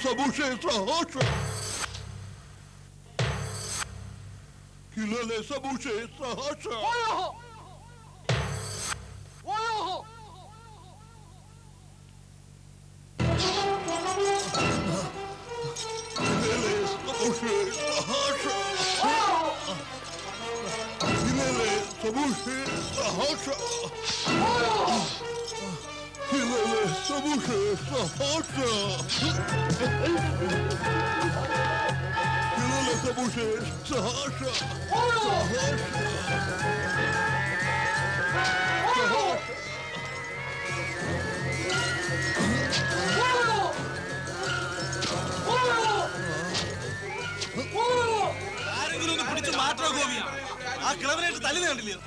Sabushe Sahasha. Kilele Sabushe Sahasha. Sabushe Sahasha. Kilele Sabushe Sahasha. Kilele Sabushe Sahasha. ആരെങ്കിലും ഒന്ന് പിടിച്ച് മാറ്റോ ഗോപി. ആ കിളവനായിട്ട് തല്ലുന്ന കണ്ടില്ലയോ?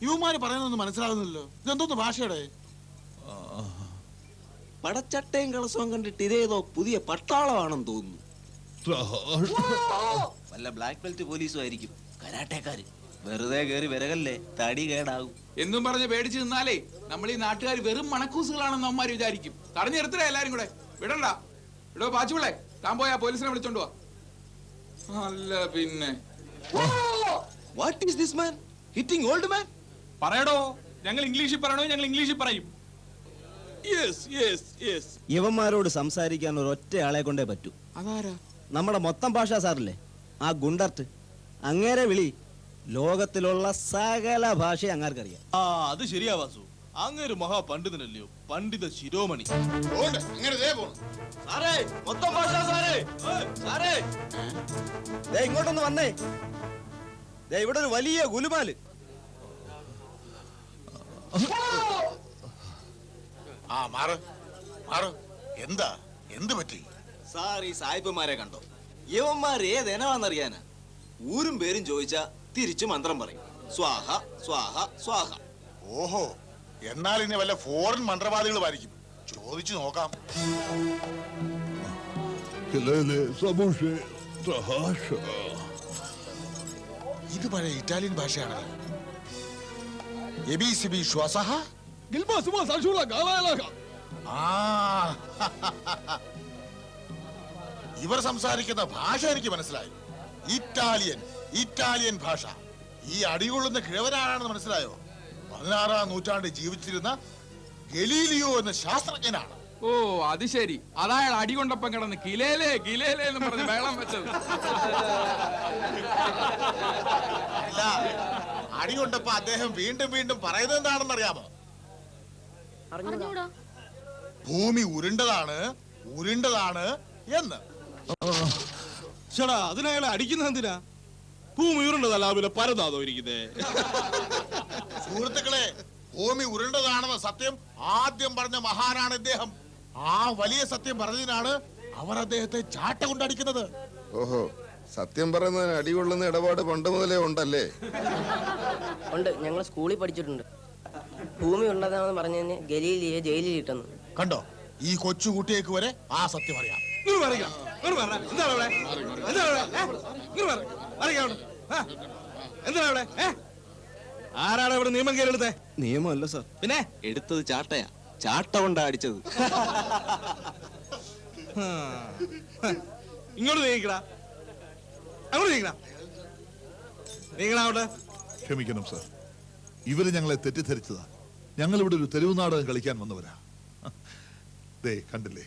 യുവമാര് പറയുന്നൊന്നും മനസ്സിലാകുന്നില്ലല്ലോ. ഇതെന്തോന്ന് ഭാഷയുടെ? പടച്ചട്ടയും കളസവും കണ്ടിട്ട് ഇതേതോ പുതിയ പട്ടാളമാണെന്ന് തോന്നുന്നു. വല്ല ബ്ലാക്ക് ബെൽറ്റ് പോലീസും ആയിരിക്കും. കരാട്ടേക്കാര് വെറുതെ കേറി വിരകല്ലേ, തടി കേടാകും എന്നും പറഞ്ഞ് പേടിച്ച് നിന്നാലേ നമ്മൾ ഈ നാട്ടുകാർ വെറും മണക്കൂസുകളാണെന്ന് അമ്മമാര് വിചാരിക്കും. തടഞ്ഞു നിർത്തണേ എല്ലാരും കൂടെ. വിടണ്ട. ഇടോ പാച്ചുപിള്ളേ, താൻ പോയാ പോലീസിനെ വിളിച്ചോണ്ട് പോവാ. അല്ല പിന്നെ what is this man hitting old man? പറയടോ. ഞങ്ങൾ ഇംഗ്ലീഷിൽ പറയണോ? ഞങ്ങൾ ഇംഗ്ലീഷിൽ പറയും. യവന്മാരോട് സംസാരിക്കാൻ ഒരൊറ്റ ആളെ കൊണ്ടേ പറ്റൂ. അതാരാ? നമ്മുടെ മൊത്തം ഭാഷ സാറില്ലേ, ആ ഗുണ്ടർട്ട്. അങ്ങേരെ വിളി. ലോകത്തിലുള്ള സകല ഭാഷ അങ്ങാർക്കറിയാം. അത് ശരിയാ വാസു. അങ്ങൊരു മഹാപണ്ഡിതനല്ലയോ, പണ്ഡിത ശിരോമണി. മൊത്തം ഭാഷ സാറേ. ഇങ്ങോട്ടൊന്ന് വന്നേ. ഇവിടെ ഒരു വലിയ ഗുലുമാല്. എന്താ എന്ത് പറ്റി സാർ? ഈ സായിപ്പന്മാരെ കണ്ടോ? യവന്മാർ ഏതെനവാന്നറിയാനാ? ഊരും പേരും ചോദിച്ചാ തിരിച്ചു മന്ത്രം പറയും. സ്വാഹ സ്വാഹ സ്വാഹ. ഓഹോ, എന്നാൽ ഇനി വല്ല ഫോറിൻ മന്ത്രവാദികളുമായിരിക്കും. ചോദിച്ചു നോക്കാം. ഇത് പഴയ ഇറ്റാലിയൻ ഭാഷയാണല്ലോ. ഇവർ സംസാരിക്കുന്ന ഭാഷ എനിക്ക് മനസ്സിലായി. ഇറ്റാലിയൻ ഭാഷ. ഈ അടികൊള്ളുന്ന കിഴവനാണെന്ന് മനസ്സിലായോ? 16-ാം നൂറ്റാണ്ടിൽ ജീവിച്ചിരുന്ന ഗലീലിയോ എന്ന ശാസ്ത്രജ്ഞനാണ്. ഓ, അത് ശരി. അതായത് അടികൊണ്ടപ്പം കിടന്ന് കിലേലേ കിലേലേ എന്ന് പറഞ്ഞ് വേളം വെച്ചത്. അല്ല, അടികൊണ്ടപ്പോ അദ്ദേഹം വീണ്ടും വീണ്ടും പറയുന്നത് എന്താണെന്ന് അറിയാമോ? ഭൂമി ഉരുണ്ടതാണ് എന്ന്. ചേടാ, അതിനയാളെ അടിക്കുന്ന എന്തിനാ? ഭൂമി ഉരുണ്ടതല്ല, പിന്നെ പരതാതോ ഇരിക്കുന്നേ. സുഹൃത്തുക്കളെ, ഭൂമി ഉരുണ്ടതാണെന്ന സത്യം ആദ്യം പറഞ്ഞ മഹാനാണ് ഇദ്ദേഹം. ആ വലിയ സത്യം പറഞ്ഞതിനാണ് അവർ അദ്ദേഹത്തെ ചാട്ട കൊണ്ടടിക്കുന്നത്. ഓഹോ, സത്യം പറയുന്നതിന് അടികൊള്ളുന്ന ഇടപാട് പണ്ട് മുതലേ ഉണ്ടല്ലേ? ഉണ്ട്, ഞങ്ങൾ സ്കൂളിൽ പഠിച്ചിട്ടുണ്ട്. ഭൂമി ഉള്ളതാണെന്ന് പറഞ്ഞതിന് ഗലീലിയെ ജയിലിൽ ഇട്ടെന്ന്. കണ്ടോ, ഈ കൊച്ചുകുട്ടിയേക്ക് വരെ ആ സത്യം അറിയാം. ആരാണ് ഇവിടെ നിയമം കയറിയെടുത്തേ? നിയമമല്ല സാർ, പിന്നെ എടുത്തത് ചാട്ടയാ. ചാട്ട കൊണ്ടാ അടിച്ചത്. ഇങ്ങോട്ട് നീക്കടാ, അങ്ങോട്ട് നീക്കടാ, നീക്കടാ അവിടെ. ക്ഷമിക്കണം സാർ, ഇവര് ഞങ്ങളെ തെറ്റിദ്ധരിച്ചതാ. ഞങ്ങൾ ഇവിടെ ഒരു തെരുവ് നാടകം കളിക്കാൻ വന്നവരാ. ദേ കണ്ടില്ലേ,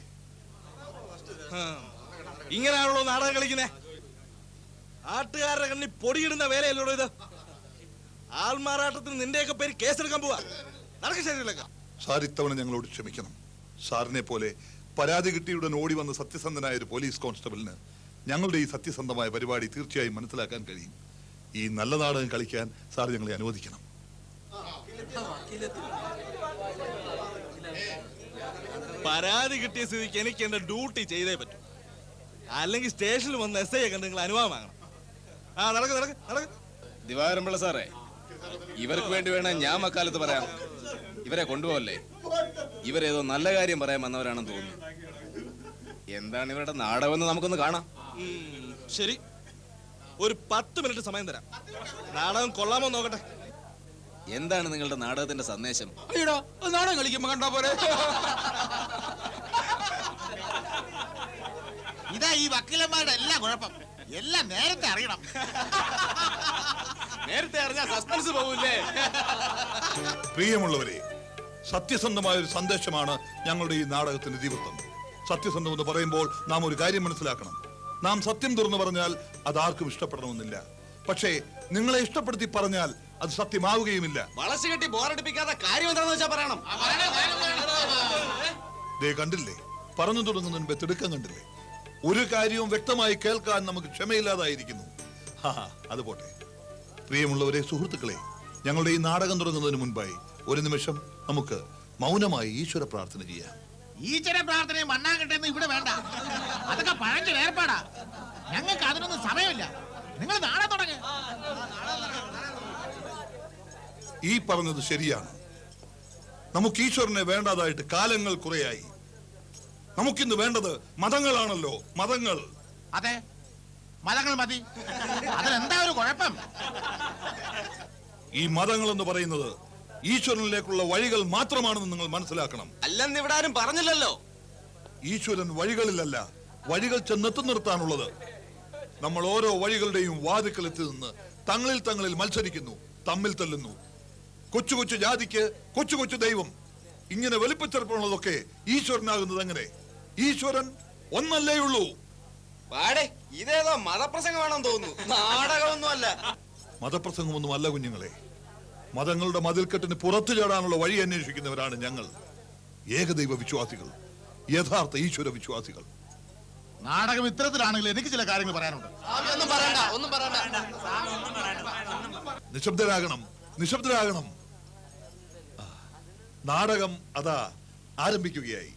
ഇങ്ങനെയാണല്ലോ നാടകം കളിക്കുന്നേ. ആട്ടുകാരുടെ കണ്ണി പൊടിയിടുന്ന വേലയല്ലോ ഇത്. ആൾമാറാട്ടത്തിന് നിന്റെയൊക്കെ പേര് കേസെടുക്കാൻ പോവാ. നടക്ക ശരിയല്ല സാർ, ഇത്തവണ ഞങ്ങളോട് ക്ഷമിക്കണം. സാറിനെ പോലെ പരാതി കിട്ടിയുടൻ ഓടി വന്ന സത്യസന്ധനായ ഒരു പോലീസ് കോൺസ്റ്റബിളിന് ഞങ്ങളുടെ ഈ സത്യസന്ധമായ പരിപാടി തീർച്ചയായും മനസ്സിലാക്കാൻ കഴിയും. ഈ നല്ല നാടകം കളിക്കാൻ സാർ ഞങ്ങളെ അനുവദിക്കണം. പരാതി കിട്ടിയ സ്ഥിതിക്ക് എനിക്ക് എന്റെ ഡ്യൂട്ടി ചെയ്തേ പറ്റൂ. അല്ലെങ്കിൽ സ്റ്റേഷനിൽ വന്ന് എസ് ഐയെ കണ്ട് നിങ്ങൾ അനുവാദം വാങ്ങണം. ദിവാകരൻപിള്ള സാറേ, ഇവർക്ക് വേണ്ടി വേണം ഞാൻ അക്കാലത്ത് പറയാം. ഇവരെ കൊണ്ടുപോകല്ലേ? ഇവരേതോ നല്ല കാര്യം പറയാൻ വന്നവരാണെന്ന് തോന്നുന്നു. എന്താണ് ഇവരുടെ നാടകമെന്ന് നമുക്കൊന്ന് കാണാം. ശരി, ഒരു 10 മിനിറ്റ് സമയം തരാം. നാടകം കൊള്ളാമോ നോക്കട്ടെ. എന്താണ് നിങ്ങളുടെ നാടകത്തിന്റെ സന്ദേശം? അയ്യടാ നാടകം കളിക്കുമ്പോ കണ്ടാ പോരെ. ഇതാ ഈ വക്കീലന്മാരുടെ എല്ലാ കുഴപ്പം. എല്ലാം നേരത്തെ അറിയണം. നേരത്തെ അറിഞ്ഞാൽ സസ്പെൻസ് പോകൂലേ? പ്രിയമുള്ളവരെ, സത്യസന്ധമായ ഒരു സന്ദേശമാണ് ഞങ്ങളുടെ ഈ നാടകത്തിന്റെ ഇതിവൃത്തം. സത്യസന്ധം എന്ന് പറയുമ്പോൾ നാം ഒരു കാര്യം മനസ്സിലാക്കണം. നാം സത്യം തുറന്നു പറഞ്ഞാൽ അത് ആർക്കും ഇഷ്ടപ്പെടണമെന്നില്ല. പക്ഷേ നിങ്ങളെ ഇഷ്ടപ്പെടുത്തി പറഞ്ഞാൽ അത് സത്യമാവുകയുമില്ല. വളച്ചു കെട്ടി ബോറടിപ്പിക്കാത്ത കാര്യം എന്താണെന്ന് വെച്ചാൽ പറയണം. ദേ കണ്ടില്ലേ, പറഞ്ഞു തുടങ്ങുന്നതിന് മുമ്പ് തിടുക്കം കണ്ടില്ലേ? ഒരു കാര്യവും വ്യക്തമായി കേൾക്കാൻ നമുക്ക് ക്ഷമയില്ലാതായിരിക്കുന്നു. അത് പോട്ടെ. പ്രിയമുള്ളവരെ, സുഹൃത്തുക്കളെ, ഞങ്ങളുടെ ഈ നാടകം തുടങ്ങുന്നതിന് മുൻപായി ഒരു നിമിഷം നമുക്ക് മൗനമായി ഈശ്വര പ്രാർത്ഥന ചെയ്യാം. ഈശ്വര പ്രാർത്ഥനയും മണ്ണാകട്ടെന്ന് ഇവിടെ വേണ്ട. അതൊക്കെ പഴഞ്ച ഏർപ്പാടാ. ഞങ്ങൾക്ക് അതിനൊന്നും സമയമില്ല. നിങ്ങൾ നാളെ തുടങ്ങ്. ഈ പറഞ്ഞത് ശരിയാണ്. നമുക്ക് ഈശ്വരനെ വേണ്ടാതായിട്ട് കാലങ്ങൾ കുറെയായി. നമുക്കിന്ന് വേണ്ടത് മതങ്ങളാണല്ലോ, മതങ്ങൾ. അതെ, മതങ്ങൾ മതി. അതിനെന്താ ഒരു കുഴപ്പം? ഈ മതങ്ങൾ എന്ന് പറയുന്നത് ഈശ്വരനിലേക്കുള്ള വഴികൾ മാത്രമാണെന്ന് നിങ്ങൾ മനസ്സിലാക്കണം. അല്ലെന്ന് ഇവിടെ ആരും പറഞ്ഞില്ലല്ലോ. ഈശ്വരൻ വഴികളിലല്ല, വഴികൾ ചെന്നെത്തുന്നിടത്താണുള്ളത്. നമ്മൾ ഓരോ വഴികളുടെയും വാതിക്കലെത്തി നിന്ന് തങ്ങളിൽ മത്സരിക്കുന്നു, തമ്മിൽ തല്ലുന്നു. കൊച്ചു കൊച്ചു ജാതിക്ക് കൊച്ചു കൊച്ചു ദൈവം. ഇങ്ങനെ വലിപ്പച്ചെറുപ്പമുള്ളതൊക്കെ ഈശ്വരനാകുന്നത് എങ്ങനെ? ഈശ്വരൻ ഒന്നല്ലേ ഉള്ളൂ. പാടെ ഇതേതോ മതപ്രസംഗമാണെന്ന് തോന്നുന്നു. നാടകമൊന്നും അല്ല. മതപ്രസംഗമൊന്നും അല്ല കുഞ്ഞുങ്ങളെ. മതങ്ങളുടെ മതിൽക്കെട്ടിന് പുറത്തു ചാടാനുള്ള വഴി അന്വേഷിക്കുന്നവരാണ് ഞങ്ങൾ. ഏകദൈവ വിശ്വാസികൾ, യഥാർത്ഥ ഈശ്വര വിശ്വാസികൾ. നാടകം ഇത്തരത്തിലാണെങ്കിൽ എനിക്ക് ചില കാര്യങ്ങൾ പറയാനുണ്ട്. നിശബ്ദരാകണം. നാടകം അതാ ആരംഭിക്കുകയായി.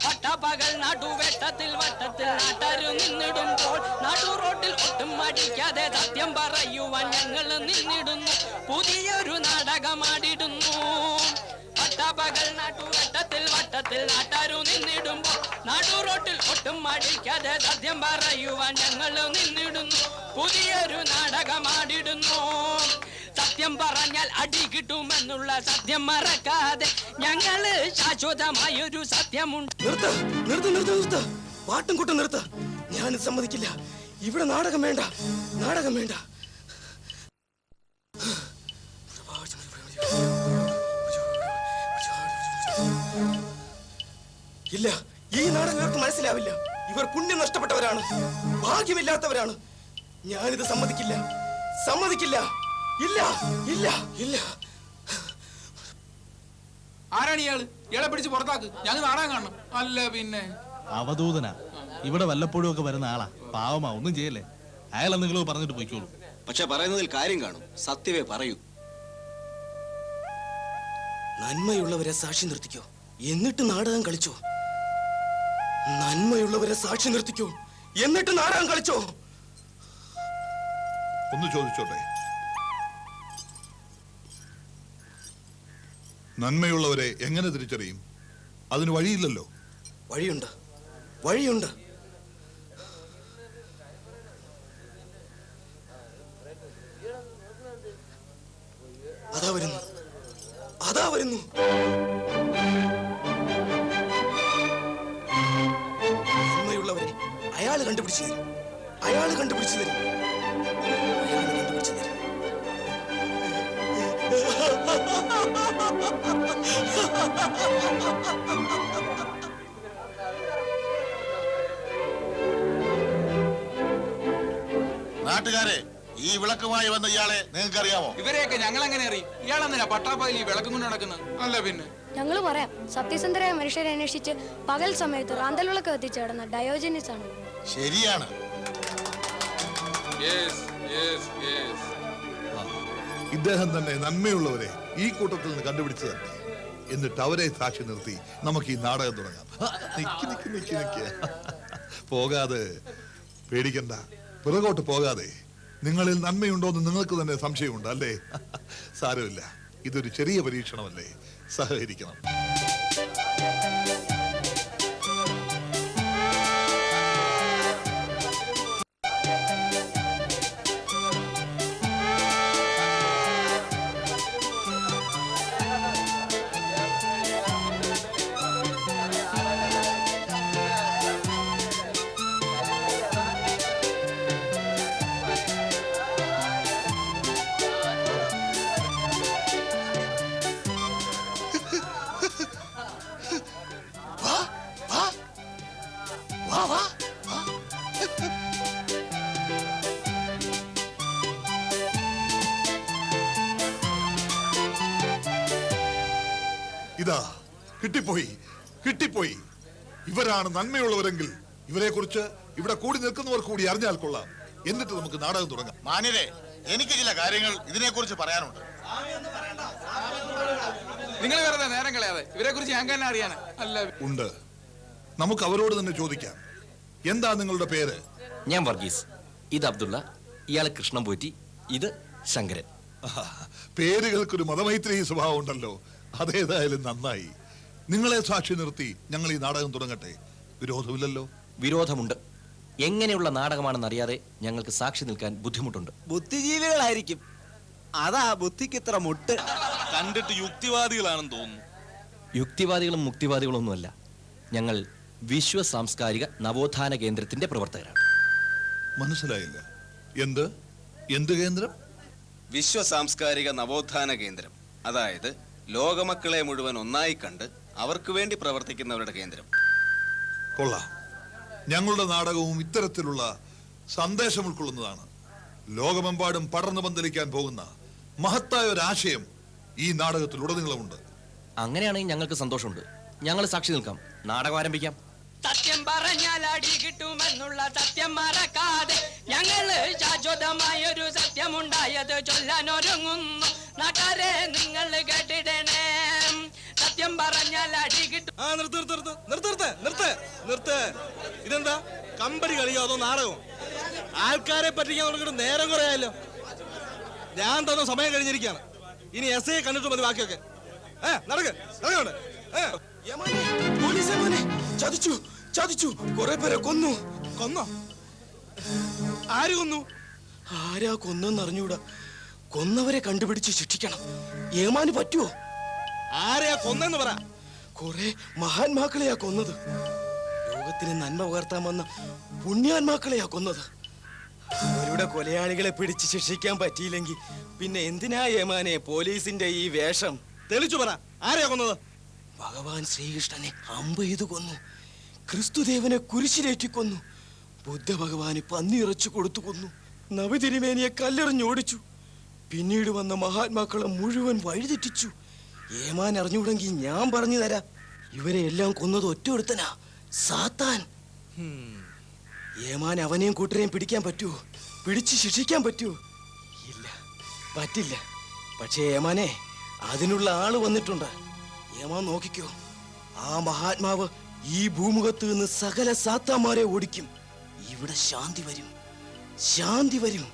പട്ടപകൽ നടുവെട്ടത്തിൽ വട്ടത്തിൽ നാട്ടരു നിന്നിടുമ്പോൾ നടുറോട്ടിൽ ഒട്ടും മടിക്കാതെ സത്യം പറയുവാൻ ഞങ്ങൾ നിന്നിടുന്നു. പുതിയൊരു നാടകമാടിടുന്നു. പട്ടപകൽ നടുവെട്ടത്തിൽ വട്ടത്തിൽ നാട്ടരു നിന്നിടുമ്പോൾ നടുറോട്ടിൽ ഒട്ടും മടിക്കാതെ സത്യം പറയുവാൻ ഞങ്ങൾ നിന്നിടുന്നു. പുതിയൊരു നാടകമാടിടുന്നു. സത്യം പറഞ്ഞാൽ അടി കിട്ടുമെന്നുള്ള സത്യം മറക്കാതെ ഞങ്ങള് ശാശ്വതമായൊരു സത്യമുണ്ട്. നിർത്ത പാട്ടും കൂട്ടം നിർത്ത. ഞാനിത് സമ്മതിക്കില്ല. ഇവിടെ നാടകം വേണ്ട. ഇല്ല, ഈ നാടകം ഇവർക്ക് മനസ്സിലാവില്ല. ഇവർ പുണ്യം നഷ്ടപ്പെട്ടവരാണ്, ഭാഗ്യമില്ലാത്തവരാണ്. ഞാനിത് സമ്മതിക്കില്ല. ഇല്ല. ആരാണ് ഇയാളെ പിടിച്ച് പുറത്താക്ക്. ഞങ്ങൾ നാടകം കാണണം. അല്ല പിന്നെ അവധൂതന ഇവിടെ വല്ലപ്പോഴും ഒക്കെ വരുന്ന ആളാ. പാവമാ, ഒന്നും ചെയ്യല്ലേ. അയാൾ എന്തെങ്കിലും പറഞ്ഞിട്ട് പോയിക്കോളൂ. പക്ഷെ പറയുന്നതിൽ കാര്യം കാണും. സത്യമേ പറയൂ. നന്മയുള്ളവരെ സാക്ഷി നിർത്തിക്കോ, എന്നിട്ട് നാടകം കളിച്ചോ. നന്മയുള്ളവരെ സാക്ഷി നിർത്തിക്കോ, എന്നിട്ട് നാടകം കളിച്ചോ. ഒന്ന് ചോദിച്ചോട്ടെ, നന്മയുള്ളവരെ എങ്ങനെ തിരിച്ചറിയും? അതിന് വഴിയില്ലല്ലോ. വഴിയുണ്ട്. അതാ വരുന്നു. നന്മയുള്ളവരെ അയാള് കണ്ടുപിടിച്ചു തരും. നാട്ടുകാരെ, ഈ വിളക്കുമായി വന്ന ഇയാളെ നിങ്ങൾക്ക് അറിയാമോ? ഇവരെയൊക്കെ ഞങ്ങൾ എങ്ങനെ അറിയും? ഇയാളെന്തിനാ പട്ടാപ്പകൽ ഈ വിളക്കും കൊണ്ട് നടക്കുന്നത്? അല്ല പിന്നെ ഞങ്ങൾ പറയാം. സത്യസന്ധരായ മനുഷ്യരെ അന്വേഷിച്ച് പകൽ സമയത്ത് റാന്തൽ വിളക്ക് എത്തിച്ചേടുന്ന ഡയോജനിസ് ആണ്. ശരിയാണ്. ഇദ്ദേഹം തന്നെ നന്മയുള്ളവരെ ഈ കൂട്ടത്തിൽ നിന്ന് കണ്ടുപിടിച്ചു തന്നെ. എന്നിട്ട് അവരെ സാക്ഷി നിർത്തി നമുക്ക് ഈ നാടകം തുടങ്ങാം. നിക്ക് പോകാതെ, പേടിക്കണ്ട, പിറകോട്ട് പോകാതെ. നിങ്ങളിൽ നന്മയുണ്ടോന്ന് നിങ്ങൾക്ക് തന്നെ സംശയമുണ്ട് അല്ലേ? സാരമില്ല, ഇതൊരു ചെറിയ പരീക്ഷണമല്ലേ, സഹകരിക്കണം. കിട്ടിപ്പോയി കിട്ടിപ്പോയി. ഇവരാണ് നന്മയുള്ളവരെങ്കിൽ ഇവരെ കുറിച്ച് ഇവിടെ കൂടി നിൽക്കുന്നവർ കൂടി അറിഞ്ഞാൽ കൊള്ളാം. എന്നിട്ട് നമുക്ക് നാടകം തുടങ്ങാം. മാന്യരെ, എനിക്ക് ചില കാര്യങ്ങൾ ഇതിനെക്കുറിച്ച് പറയാനുണ്ട്. നിങ്ങൾ വെറുതെ നേരം കളയാതെ ഇവരെ കുറിച്ച് ഞാൻ തന്നെ അറിയാൻ അല്ല. ഉണ്ട്, നമുക്ക് അവരോട് തന്നെ ചോദിക്കാം. എന്താ നിങ്ങളുടെ പേര്? ഞാൻ വർഗീസ്, ഇത് അബ്ദുള്ള, ഇയാള് കൃഷ്ണൻ പോറ്റി, ഇത് ശങ്കരൻ. പേരുകൾക്കൊരു മതമൈത്രി സ്വഭാവം ഉണ്ടല്ലോ. അതേതായാലും നന്നായി. നിങ്ങളെ സാക്ഷി നിർത്തി ഞങ്ങൾ ഈ നാടകം തുടങ്ങട്ടെ. വിരോധമില്ലല്ലോ? വിരോധമുണ്ട്. എങ്ങനെയുള്ള നാടകമാണെന്ന് അറിയാതെ ഞങ്ങൾക്ക് സാക്ഷി നിൽക്കാൻ ബുദ്ധിമുട്ടുണ്ട്. ബുദ്ധിജീവികളായിരിക്കും, അതാ ബുദ്ധിക്ക് ഇത്ര മുട്ട്. കണ്ടിട്ട് യുക്തിവാദികളാണെന്ന് തോന്നുന്നു. യുക്തിവാദികളും മുക്തിവാദികളും ഒന്നുമല്ല. ഞങ്ങൾ വിശ്വ സാംസ്കാരിക നവോത്ഥാന കേന്ദ്രത്തിന്റെ പ്രവർത്തകരാണ്. മനസ്സിലായില്ല. എന്ത് എന്ത് കേന്ദ്രം? വിശ്വ സാംസ്കാരിക നവോത്ഥാന കേന്ദ്രം, അതായത് ലോകമക്കളെ മുഴുവൻ ഒന്നായി കണ്ട് അവർക്ക് വേണ്ടി പ്രവർത്തിക്കുന്നവരുടെ കേന്ദ്രം. കൊള്ളാം. ഞങ്ങളുടെ നാടകവും ഇത്തരത്തിലുള്ള സന്ദേശം ഉൾക്കൊള്ളുന്നതാണ്. ലോകമെമ്പാടും പടർന്നു പന്തലിക്കാൻ പോകുന്ന മഹത്തായ ഒരു ആശയം ഈ നാടകത്തിൽ ഉടനീളമുണ്ട്. അങ്ങനെയാണെങ്കിൽ ഞങ്ങൾക്ക് സന്തോഷമുണ്ട്. ഞങ്ങൾ സാക്ഷി നിൽക്കാം. നാടകം ആരംഭിക്കാം. സത്യം പറഞ്ഞാൽ അടി കിട്ടുമെന്നുള്ള സത്യം മറക്കാതെ ഞങ്ങള് ശാശ്വതമായൊരു സത്യമുണ്ടായത് ചൊല്ലാൻ ഒരുങ്ങുന്നു. നാട്ടാരെ നിങ്ങൾ കേട്ടിടണേ, സത്യം പറഞ്ഞാൽ അടി കിട്ടും. നിർത്ത്. ഇതെന്താ കമ്പനി കളിയോ അതോ നാടകമോ? ആൾക്കാരെ പറ്റിക്കാൻ തുടങ്ങിയിട്ട് നേരം കുറയാലോ. ഞാൻ തന്ന സമയം കഴിഞ്ഞിരിക്കുകയാണ്. ഇനി എസ് ഐ കണ്ടിട്ട് മതി ബാക്കിയൊക്കെ. നടക്കോണ്ട്. ചതിച്ചു ചതിച്ചു, കുറെ പേരെ കൊന്നു. കൊന്നോ? ആര് കൊന്നു? ആരാ കൊന്നെന്ന് അറിഞ്ഞൂടാ. കൊന്നവരെ കണ്ടുപിടിച്ച് ശിക്ഷിക്കണം. ഏമാന് പറ്റുമോ? ആരെയാ കൊന്നെന്ന് പറ. കുറെ മഹാന്മാക്കളെയാ കൊന്നത്. ലോകത്തിന് നന്മ പകർത്താൻ വന്ന പുണ്യാന്മാക്കളെയാ കൊന്നത്. അവരുടെ കൊലയാളികളെ പിടിച്ച് ശിക്ഷിക്കാൻ പറ്റിയില്ലെങ്കിൽ പിന്നെ എന്തിനാ ഏമാനെ പോലീസിന്റെ ഈ വേഷം? തെളിച്ചു പറ, ആരെയാ കൊന്നത്? ഭഗവാൻ ശ്രീകൃഷ്ണനെ അമ്പ് ചെയ്തു കൊന്നു. ക്രിസ്തുദേവനെ കുരിശിലേറ്റി കൊന്നു. ബുദ്ധ ഭഗവാന് പന്നിയിറച്ചു കൊടുത്തു കൊന്നു. നവതിരുമേനിയെ കല്ലെറിഞ്ഞോടിച്ചു. പിന്നീട് വന്ന മഹാത്മാക്കളെ മുഴുവൻ വഴിതെറ്റിച്ചു. ഏമാൻ അറിഞ്ഞൂടെങ്കിൽ ഞാൻ പറഞ്ഞു തരാം. ഇവരെ എല്ലാം കൊന്നത് ഒറ്റൊരുത്തനാ, സാത്താൻ. ഏമാൻ അവനെയും കൂട്ടരെയും പിടിക്കാൻ പറ്റുമോ? പിടിച്ച് ശിക്ഷിക്കാൻ പറ്റുമോ? ഇല്ല, പറ്റില്ല. പക്ഷേ ഏമാനെ, അതിനുള്ള ആള് വന്നിട്ടുണ്ട്. ഏമാൻ നോക്കിക്കോ, ആ മഹാത്മാവ് ഈ ഭൂമുഖത്ത് നിന്ന് സകല സാത്താന്മാരെ ഓടിക്കും. ഇവിടെ ശാന്തി വരും, ശാന്തി വരും,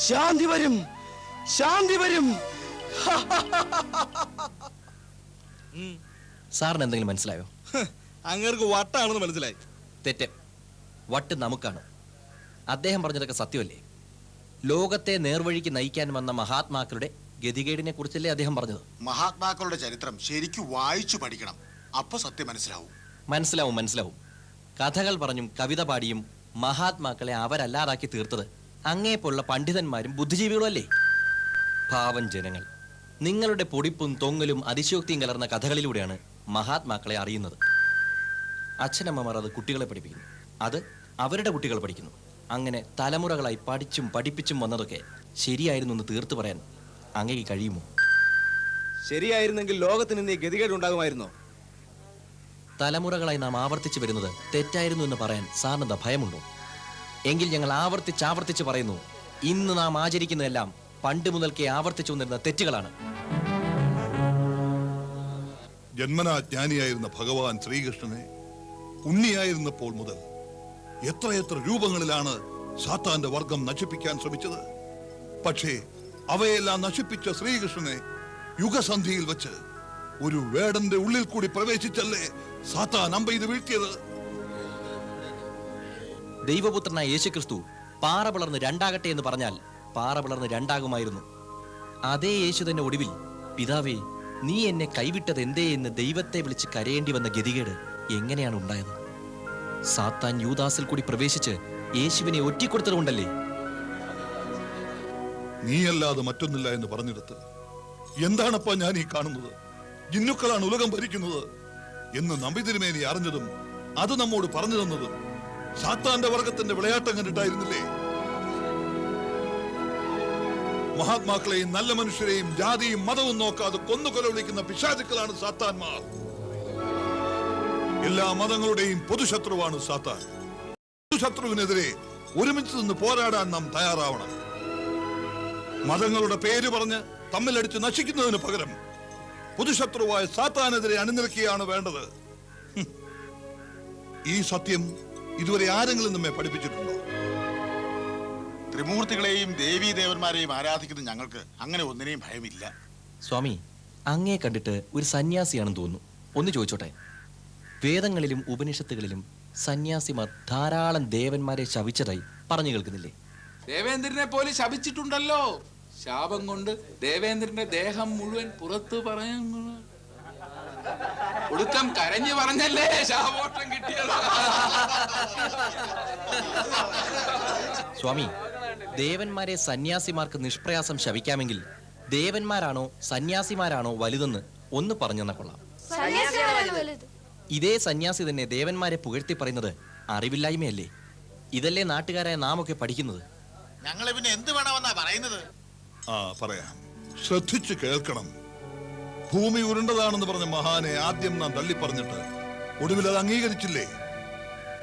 ശാന്തി വരും, ശാന്തി വരും. സാറിന് എന്തെങ്കിലും മനസ്സിലായോ? അങ്ങേർക്ക് വട്ടാണെന്ന് മനസ്സിലായി. തെറ്റ്. വട്ട് നമുക്കാണ്. അദ്ദേഹം പറഞ്ഞതൊക്കെ സത്യമല്ലേ? ലോകത്തെ നേർവഴിക്ക് നയിക്കാൻ വന്ന മഹാത്മാക്കളുടെ ഗതികേടിനെ കുറിച്ചല്ലേ അദ്ദേഹം പറഞ്ഞത്? മഹാത്മാക്കളുടെ ചരിത്രം ശരിക്കും വായിച്ചു പഠിക്കണം, അപ്പൊ സത്യം മനസ്സിലാവും. മനസ്സിലാവും. കഥകൾ പറഞ്ഞും കവിത പാടിയും മഹാത്മാക്കളെ അവരല്ലാതാക്കി തീർത്തത് അങ്ങേപ്പോലുള്ള പണ്ഡിതന്മാരും ബുദ്ധിജീവികളും അല്ലേ? പാവം ജനങ്ങൾ നിങ്ങളുടെ പൊടിപ്പും തൊങ്ങലും അതിശയോക്തിയും കലർന്ന കഥകളിലൂടെയാണ് മഹാത്മാക്കളെ അറിയുന്നത്. അച്ഛനമ്മമാർ അത് കുട്ടികളെ പഠിപ്പിക്കുന്നു, അത് അവരുടെ കുട്ടികൾ പഠിക്കുന്നു. അങ്ങനെ തലമുറകളായി പഠിച്ചും പഠിപ്പിച്ചും വന്നതൊക്കെ ശരിയായിരുന്നു എന്ന് തീർത്തു പറയാൻ അങ്ങേക്ക് കഴിയുമോ? ശരിയായിരുന്നെങ്കിൽ ലോകത്തിന് നീ ഗതികേട് ഉണ്ടാകുമായിരുന്നോ? തലമുറകളായി നാം ആവർത്തിച്ചു വരുന്നത് തെറ്റായിരുന്നു എന്ന് പറയാൻ സാറിനെന്താ ഭയമുണ്ടോ? എങ്കിൽ ഞങ്ങൾ ആവർത്തിച്ച് പറയുന്നു, ഇന്ന് നാം ആചരിക്കുന്നതെല്ലാം പണ്ട് മുതൽക്കേ ആവർത്തിച്ചു വന്നിരുന്ന തെറ്റുകളാണ്. ജന്മനാ ജ്ഞാനിയായിരുന്ന ഭഗവാൻ ശ്രീകൃഷ്ണനെ ഉണ്ണിയായിരുന്നപ്പോൾ മുതൽ എത്രയെത്ര രൂപങ്ങളിലാണ് സാത്താന്റെ വർഗം നശിപ്പിക്കാൻ ശ്രമിച്ചത്. പക്ഷേ അവയെല്ലാം നശിപ്പിച്ച ശ്രീകൃഷ്ണനെ യുഗസന്ധിയിൽ വെച്ച് ഒരു വേടന്റെ ഉള്ളിൽ കൂടി പ്രവേശിച്ചല്ലേ സാത്താൻ അമ്പെയ്ത് വീഴ്ത്തിയത്. ദൈവപുത്രനായ യേശുക്രിസ്തു പാറ പിളർന്ന് രണ്ടാകട്ടെ എന്ന് പറഞ്ഞാൽ പാറ പിളർന്ന് രണ്ടാകുമായിരുന്നു. അതേ യേശു തന്നെ ഒടുവിൽ, പിതാവേ നീ എന്നെ കൈവിട്ടത് എന്തേ എന്ന് ദൈവത്തെ വിളിച്ച് കരയേണ്ടി വന്ന ഗതികേട് എങ്ങനെയാണ് ഉണ്ടായത്? സാത്താൻ യൂദാസിൽ കൂടി പ്രവേശിച്ച് യേശുവിനെ ഒറ്റിക്കൊടുത്തതുകൊണ്ടല്ലേ? നീയല്ലാതെ മറ്റൊന്നില്ല എന്ന് പറഞ്ഞെടുത്ത് എന്താണപ്പാ ഞാൻ ഈ കാണുന്നത്? ജിന്നുക്കളാണ് ഉലകം ഭരിക്കുന്നത് എന്ന് നമ്പിതിരുമേനി അറിഞ്ഞതും അത് നമ്മോട് പറഞ്ഞു തന്നതും സാത്താന്റെ വർഗത്തിന്റെ വിളയാട്ടം കണ്ടിട്ടായിരുന്നില്ലേ? മഹാത്മാക്കളെയും നല്ല മനുഷ്യരെയും ജാതിയും മതവും നോക്കാതെ കൊന്നുകൊല വിളിക്കുന്ന പിശാചുക്കളാണ് സാത്താന്മാർ. എല്ലാ മതങ്ങളുടെയും പൊതുശത്രുവാണ് സാത്താൻ. പൊതുശത്രുവിനെതിരെ ഒരുമിച്ച് നിന്ന് പോരാടാൻ നാം തയ്യാറാവണം. മതങ്ങളുടെ പേര് പറഞ്ഞ് തമ്മിലടിച്ച് നശിക്കുന്നതിന് പകരം പൊതുശത്രുവായ സാത്താനെതിരെ അണിനിരക്കുകയാണ് വേണ്ടത്. ഈ സത്യം ഇതുവരെ ആരെങ്കിലും നമ്മെ പഠിപ്പിച്ചിട്ടുണ്ടോ? ത്രിമൂർത്തികളെയും ദേവീ ദേവന്മാരെയും ആരാധിക്കുന്ന ഞങ്ങൾക്ക് അങ്ങനെ ഒന്നിനെയും ഭയമില്ല. സ്വാമി, അങ്ങേ കണ്ടിട്ട് ഒരു സന്യാസിയാണെന്ന് തോന്നുന്നു. ഒന്ന് ചോദിച്ചോട്ടെ, വേദങ്ങളിലും ഉപനിഷത്തുകളിലും സന്യാസിമാർ ധാരാളം ദേവന്മാരെ ശപിച്ചതായി പറഞ്ഞു കേൾക്കുന്നില്ലേ? ദേവേന്ദ്രനെ പോലെ ശപിച്ചിട്ടുണ്ടല്ലോ. ശാപം കൊണ്ട് ദേവേന്ദ്രന്റെ ദേഹം മുഴുവൻ പുറത്തു പറയാൻ ഒടുക്കം കരഞ്ഞു പറഞ്ഞല്ലേ ശാപോട്ടം കിട്ടിയത്. സ്വാമി, ദേവന്മാരെ സന്യാസിമാർക്ക് നിഷ്പ്രയാസം ശപിക്കാമെങ്കിൽ ദേവന്മാരാണോ സന്യാസിമാരാണോ വലുതെന്ന് ഒന്ന് പറഞ്ഞെന്ന കൊള്ളാം. ഇതേ സന്യാസി തന്നെ ദേവന്മാരെ പുകഴ്ത്തി പറയുന്നത് അറിവില്ലായ്മയല്ലേ? ഇതല്ലേ നാട്ടുകാരായ നാം ഒക്കെ പഠിക്കുന്നത്? ഞങ്ങളെ പിന്നെ എന്ത് വേണമെന്നാ പറയുന്നത്? പറയാം, ശ്രദ്ധിച്ചു കേൾക്കണം. ഭൂമി ഉരുണ്ടതാണെന്ന് പറഞ്ഞ മഹാനെ ആദ്യം നാം തള്ളിപ്പറഞ്ഞിട്ട് ഒടുവിൽ അത് അംഗീകരിച്ചില്ലേ?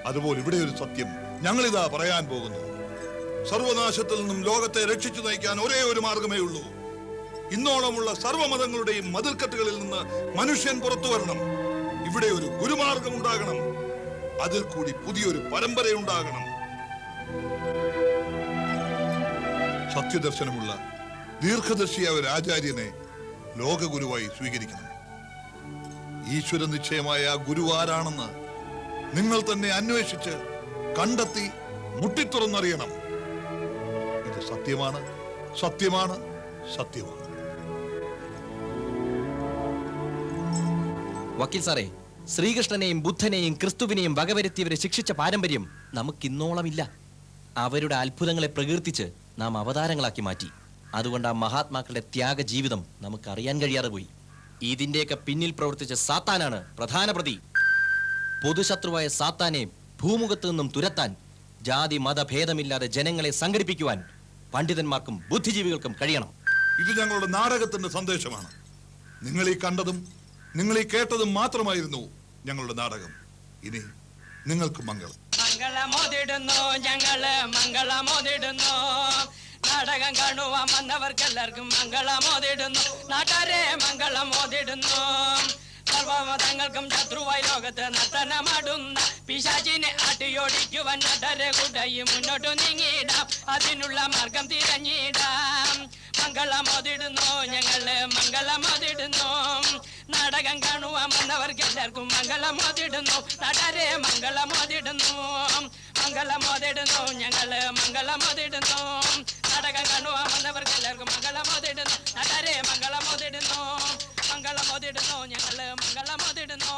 അതുപോലെ ഇവിടെ ഒരു സത്യം ഞങ്ങളിതാ പറയാൻ പോകുന്നു. സർവനാശത്തിൽ നിന്നും ലോകത്തെ രക്ഷിച്ചു നയിക്കാൻ ഒരേ ഒരു മാർഗമേ ഉള്ളൂ. ഇന്നോളമുള്ള സർവമതങ്ങളുടെയും മതിൽക്കെട്ടുകളിൽ നിന്ന് മനുഷ്യൻ പുറത്തു വരണം. ഇവിടെ ഒരു ഗുരുമാർഗം ഉണ്ടാകണം. അതിൽ കൂടി പുതിയൊരു പരമ്പരയുണ്ടാകണം. സത്യദർശനമുള്ള ദീർഘദർശിയായ ഒരു ആചാര്യനെ ലോകഗുരുവായി സ്വീകരിക്കണം. ഈശ്വര നിശ്ചയമായ ആ ഗുരു ആരാണെന്ന് നിങ്ങൾ തന്നെ അന്വേഷിച്ച് കണ്ടെത്തി മുട്ടിത്തുറന്നറിയണം. ഇത് സത്യമാണ്, സത്യമാണ്, സത്യമാണ്. വക്കീൽ സാറേ, ശ്രീകൃഷ്ണനെയും ബുദ്ധനെയും ക്രിസ്തുവിനെയും വകവരുത്തിയവരെ ശിക്ഷിച്ച പാരമ്പര്യം നമുക്കിന്നോളമില്ല. അവരുടെ അത്ഭുതങ്ങളെ പ്രകീർത്തിച്ച് നാം അവതാരങ്ങളാക്കി മാറ്റി. അതുകൊണ്ട് ആ മഹാത്മാക്കളുടെ ത്യാഗ ജീവിതം നമുക്ക് അറിയാൻ കഴിയാതെ പോയി. ഇതിന്റെയൊക്കെ പിന്നിൽ പ്രവർത്തിച്ച സാത്താനാണ് പ്രധാന പ്രതി. പൊതുശത്രുവായ സാത്താനെ ഭൂമുഖത്ത് നിന്നും തുരത്താൻ ജാതി മതഭേദമില്ലാതെ ജനങ്ങളെ സംഘടിപ്പിക്കുവാൻ പണ്ഡിതന്മാർക്കും ബുദ്ധിജീവികൾക്കും കഴിയണം. ഇത് ഞങ്ങളുടെ നാടകത്തിന്റെ സന്ദേശമാണ്. നിങ്ങൾ ഈ കണ്ടതും നിങ്ങൾ ഈ കേട്ടതും മാത്രമായിരുന്നു ഞങ്ങളുടെ നാടകം. ഇനി നിങ്ങൾക്ക് മംഗളം. മംഗളമോതിടുന്നു, ഞങ്ങള് മംഗളമോതിടുന്നു. നാടകം കാണുവാൻ വന്നവർക്കെല്ലാവർക്കും മംഗളമോതിടുന്നു. നാട്ടാരെ മംഗളമോതിടുന്നു. സർവമതങ്ങൾക്കും ശത്രുവായി ലോകത്ത് നർത്തനമാടുന്ന പിശാചിനെ ആട്ടിയോടിക്കുവാൻ നാട്ടാരെ കൂട്ടായി മുന്നോട്ടു നീങ്ങിയിടാം. അതിനുള്ള മാർഗം തിരഞ്ഞിടാം. മംഗളമോതിടുന്നു, ഞങ്ങള് മംഗളമോതിടുന്നു. നാടകം കാണുവാൻ വന്നവർക്കെല്ലാവർക്കും മംഗളമോതിടുന്നു. നാട്ടാരെ മംഗളമോതിടുന്നു. മംഗളമോതിടുന്നു, ഞങ്ങള് മംഗളമോതിടുന്നു. നാടകം കാണുവാൻ വന്നവർക്കെല്ലാവർക്കും മംഗളമോതിടുന്നു. നാട്ടാരെ മംഗളമോതിടുന്നു. മംഗളമോതിടുന്നു, ഞങ്ങള് മംഗളമോതിടുന്നു.